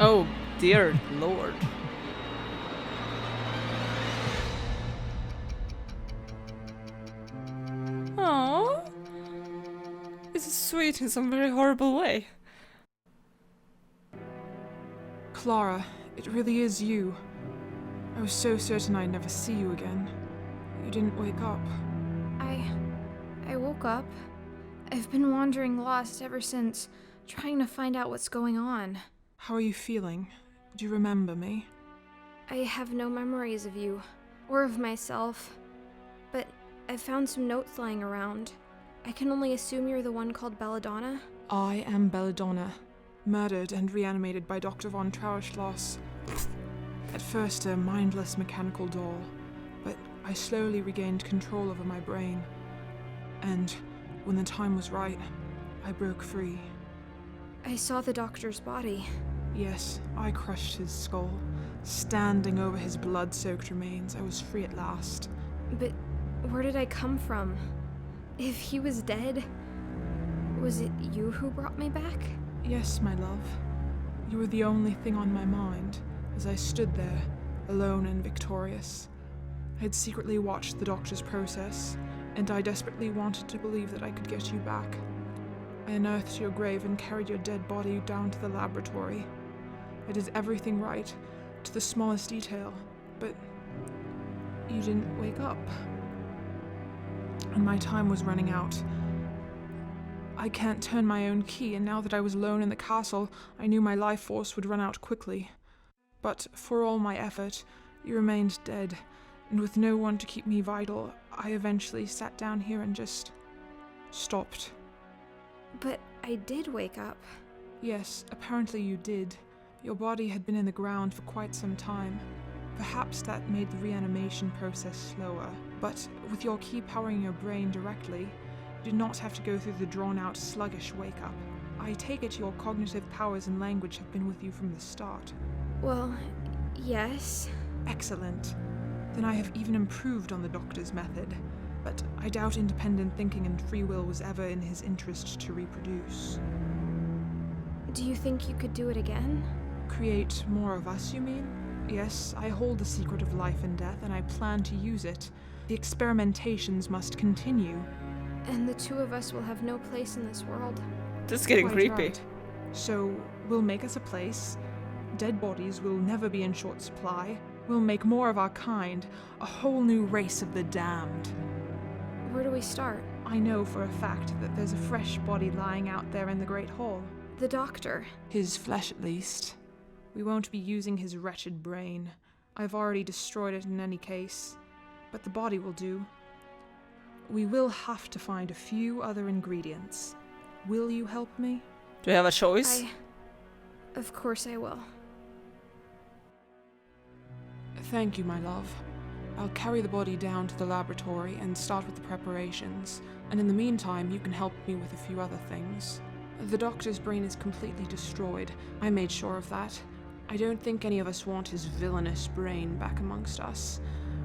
Oh, dear lord. Oh, this is sweet in some very horrible way. Clara, it really is you. I was so certain I'd never see you again. You didn't wake up. I woke up. I've been wandering lost ever since, trying to find out what's going on. How are you feeling? Do you remember me? I have no memories of you, or of myself. But I found some notes lying around. I can only assume you're the one called Belladonna? I am Belladonna, murdered and reanimated by Dr. von Trauerschloss. At first a mindless mechanical doll, but I slowly regained control over my brain. And when the time was right, I broke free. I saw the doctor's body. Yes, I crushed his skull. Standing over his blood-soaked remains, I was free at last. But where did I come from? If he was dead, was it you who brought me back? Yes, my love. You were the only thing on my mind as I stood there, alone and victorious. I had secretly watched the doctor's process, and I desperately wanted to believe that I could get you back. I unearthed your grave and carried your dead body down to the laboratory. I did everything right, to the smallest detail, but you didn't wake up. And my time was running out. I can't turn my own key, and now that I was alone in the castle, I knew my life force would run out quickly. But for all my effort, you remained dead, and with no one to keep me vital, I eventually sat down here and just stopped. But I did wake up. Yes, apparently you did. Your body had been in the ground for quite some time. Perhaps that made the reanimation process slower, but with your key powering your brain directly, you did not have to go through the drawn-out, sluggish wake-up. I take it your cognitive powers and language have been with you from the start. Well, yes. Excellent. Then I have even improved on the doctor's method, but I doubt independent thinking and free will was ever in his interest to reproduce. Do you think you could do it again? Create more of us, you mean? Yes, I hold the secret of life and death, and I plan to use it. The experimentations must continue. And the two of us will have no place in this world. This is getting Quite creepy. right. So, we'll make us a place. Dead bodies will never be in short supply. We'll make more of our kind, a whole new race of the damned. Where do we start? I know for a fact that there's a fresh body lying out there in the Great Hall. The doctor. His flesh, at least. We won't be using his wretched brain. I've already destroyed it in any case. But the body will do. We will have to find a few other ingredients. Will you help me? Do you have a choice? Of course I will. Thank you, my love. I'll carry the body down to the laboratory and start with the preparations. And in the meantime, you can help me with a few other things. The doctor's brain is completely destroyed. I made sure of that. I don't think any of us want his villainous brain back amongst us.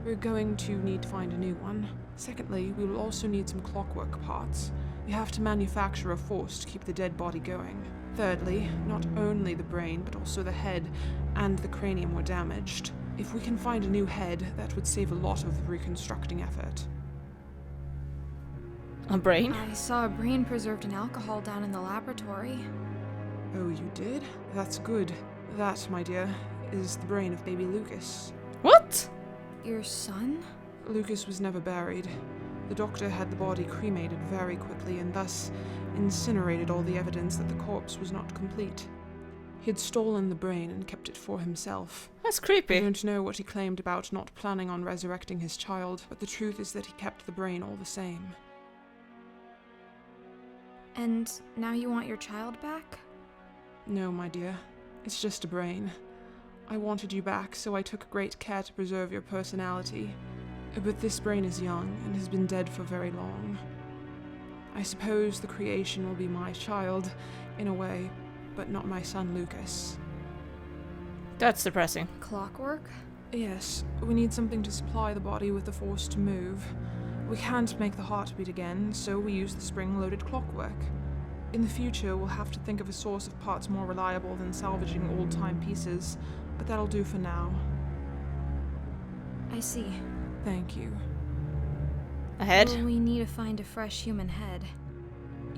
We're going to need to find a new one. Secondly, we will also need some clockwork parts. We have to manufacture a force to keep the dead body going. Thirdly, not only the brain, but also the head and the cranium were damaged. If we can find a new head, that would save a lot of the reconstructing effort. A brain? I saw a brain preserved in alcohol down in the laboratory. Oh, you did? That's good. That, my dear, is the brain of baby Lucas. What? Your son? Lucas was never buried. The doctor had the body cremated very quickly and thus incinerated all the evidence that the corpse was not complete. He had stolen the brain and kept it for himself. That's I creepy. don't know what he claimed about not planning on resurrecting his child, but the truth is that he kept the brain all the same. And now you want your child back? No, my dear. It's just a brain. I wanted you back, so I took great care to preserve your personality. But this brain is young and has been dead for very long. I suppose the creation will be my child, in a way, but not my son Lucas. That's depressing. Clockwork? Yes, we need something to supply the body with the force to move. We can't make the heart beat again, so we use the spring-loaded clockwork. In the future, we'll have to think of a source of parts more reliable than salvaging old-time pieces, but that'll do for now. I see. Thank you. A head? Well, we need to find a fresh human head.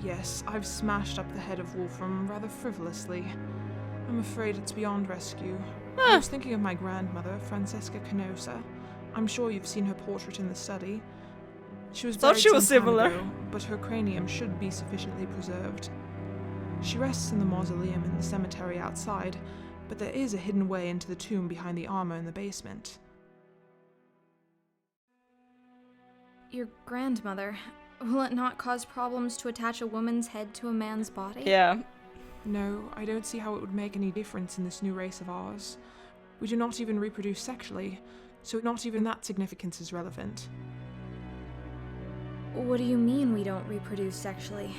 Yes, I've smashed up the head of Wolfram rather frivolously. I'm afraid it's beyond rescue. I was thinking of my grandmother, Francesca Canosa. I'm sure you've seen her portrait in the study. She was Thought buried she was some time similar. ago, but her cranium should be sufficiently preserved. She rests in the mausoleum in the cemetery outside, but there is a hidden way into the tomb behind the armor in the basement. Your grandmother. Will it not cause problems to attach a woman's head to a man's body? Yeah. No, I don't see how it would make any difference in this new race of ours. We do not even reproduce sexually, so not even that significance is relevant. What do you mean we don't reproduce sexually?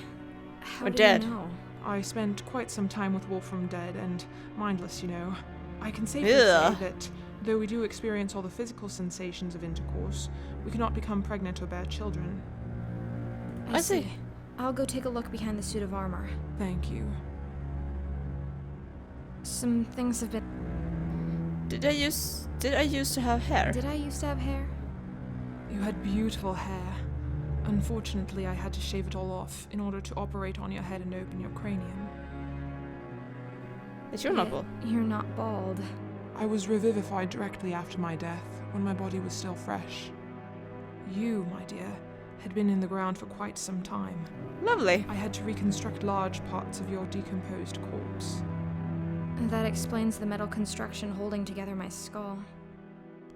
How We're do dead. you know? I spent quite some time with Wolfram dead and mindless, you know. I can safely Ugh. say that, though we do experience all the physical sensations of intercourse, we cannot become pregnant or bear children. I see. I'll go take a look behind the suit of armor. Thank you. Some things have been... Did I used to have hair? Did I used to have hair? You had beautiful hair. Unfortunately, I had to shave it all off in order to operate on your head and open your cranium. It's your knuckle. You're not bald. I was revivified directly after my death, when my body was still fresh. You, my dear, had been in the ground for quite some time. Lovely. I had to reconstruct large parts of your decomposed corpse. That explains the metal construction holding together my skull.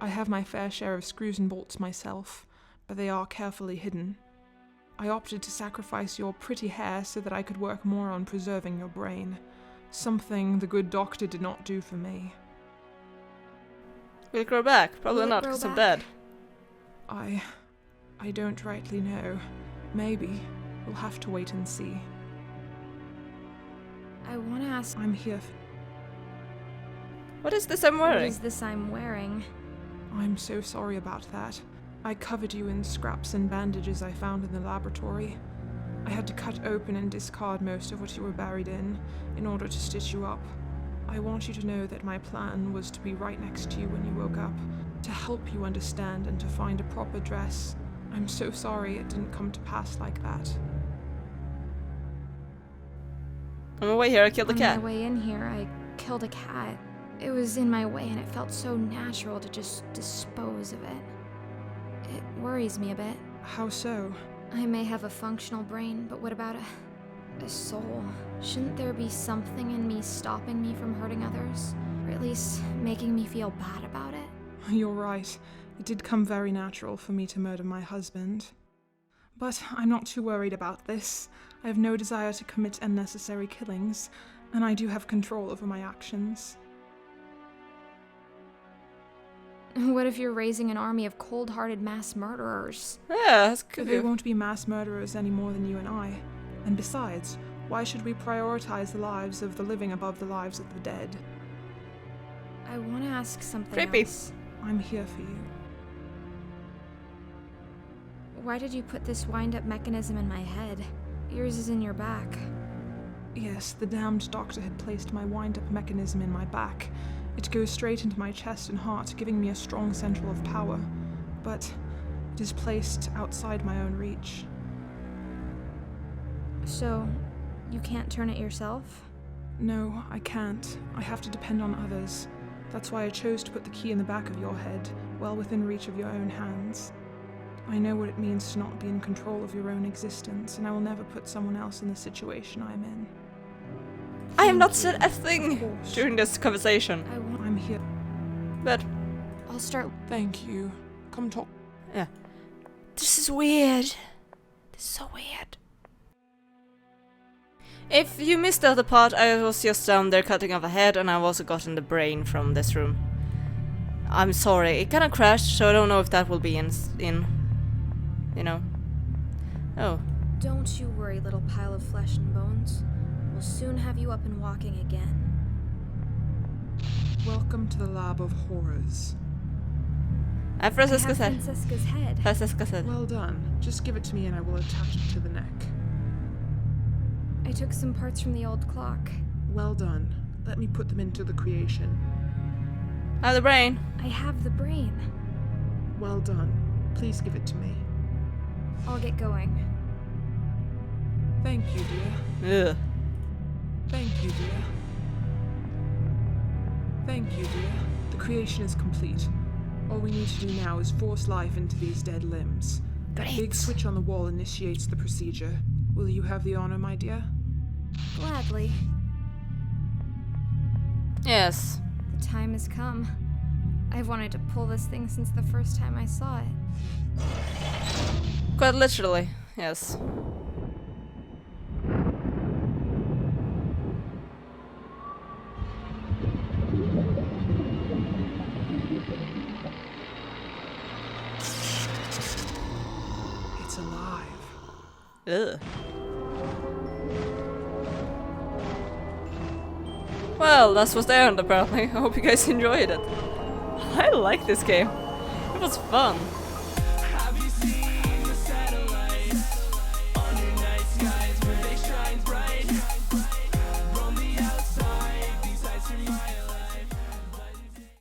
I have my fair share of screws and bolts myself, but they are carefully hidden. I opted to sacrifice your pretty hair so that I could work more on preserving your brain, something the good doctor did not do for me. Will it grow back? Probably Will it not, grow because I'm back? dead. I don't rightly know. Maybe. We'll have to wait and see. I want to ask... I'm here. What is this I'm What wearing? is this I'm wearing? I'm so sorry about that. I covered you in scraps and bandages I found in the laboratory. I had to cut open and discard most of what you were buried in order to stitch you up. I want you to know that my plan was to be right next to you when you woke up, to help you understand and to find a proper dress. I'm so sorry it didn't come to pass like that. On my way here, I killed a On cat. my way in here, I killed a cat. It was in my way and it felt so natural to just dispose of it. It worries me a bit. How so? I may have a functional brain, but what about a soul? Shouldn't there be something in me stopping me from hurting others? Or at least making me feel bad about it? You're right. It did come very natural for me to murder my husband. But I'm not too worried about this. I have no desire to commit unnecessary killings, and I do have control over my actions. What if you're raising an army of cold-hearted mass murderers? Yeah, that's could They be. won't be mass murderers any more than you and I. And besides, why should we prioritize the lives of the living above the lives of the dead? I want to ask something Creepy. else. I'm here for you. Why did you put this wind-up mechanism in my head? Yours is in your back. Yes, the damned doctor had placed my wind-up mechanism in my back. It goes straight into my chest and heart, giving me a strong central of power. But it is placed outside my own reach. So, you can't turn it yourself? No, I can't. I have to depend on others. That's why I chose to put the key in the back of your head, well within reach of your own hands. I know what it means to not be in control of your own existence, and I will never put someone else in the situation I'm in. I have not said a thing Of course. during this conversation. I'm here. But I'll start... Thank you. Come talk. this is weird. This is so weird. If you missed the other part, I was just down there cutting off a head, and I've also gotten the brain from this room. I'm sorry, it kinda crashed, so I don't know if that will be in you know. Oh. Don't you worry, little pile of flesh and bones. We'll soon have you up and walking again. Welcome to the lab of horrors. I have I have Francesca's head. Francesca's head. Francesca's head. Well done. Just give it to me and I will attach it to the neck. I took some parts from the old clock. Well done. Let me put them into the creation. I have the brain. I have the brain. Well done. Please give it to me. I'll get going. Thank you, dear. Ugh. Thank you, dear. Thank you, dear. The creation is complete. All we need to do now is force life into these dead limbs. That big Great. switch on the wall initiates the procedure. Will you have the honor, my dear? Gladly. Yes. The time has come. I've wanted to pull this thing since the first time I saw it. Quite literally, yes. It's alive. Ugh. Well, that's what's there, apparently. I hope you guys enjoyed it. I like this game. It was fun.